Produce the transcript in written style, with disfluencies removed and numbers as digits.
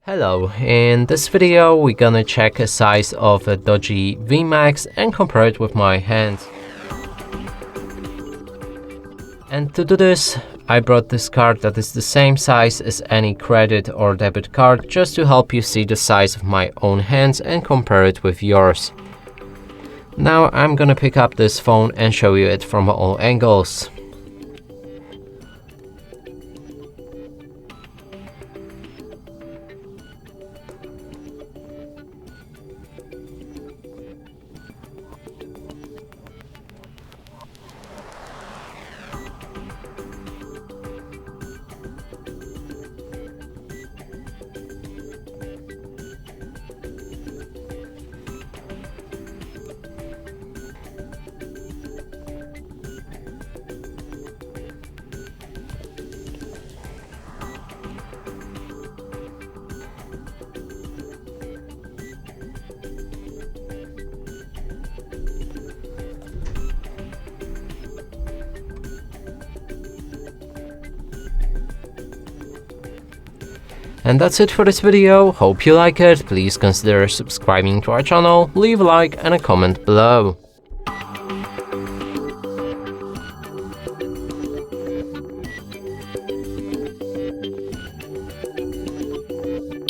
Hello, in this video we're gonna check the size of a DOOGEE V Max and compare it with my hands. And to do this, I brought this card that is the same size as any credit or debit card, just to help you see the size of my own hands and compare it with yours. Now I'm gonna pick up this phone and show you it from all angles. And that's it for this video. Hope you like it. Please consider subscribing to our channel, leave a like and a comment below.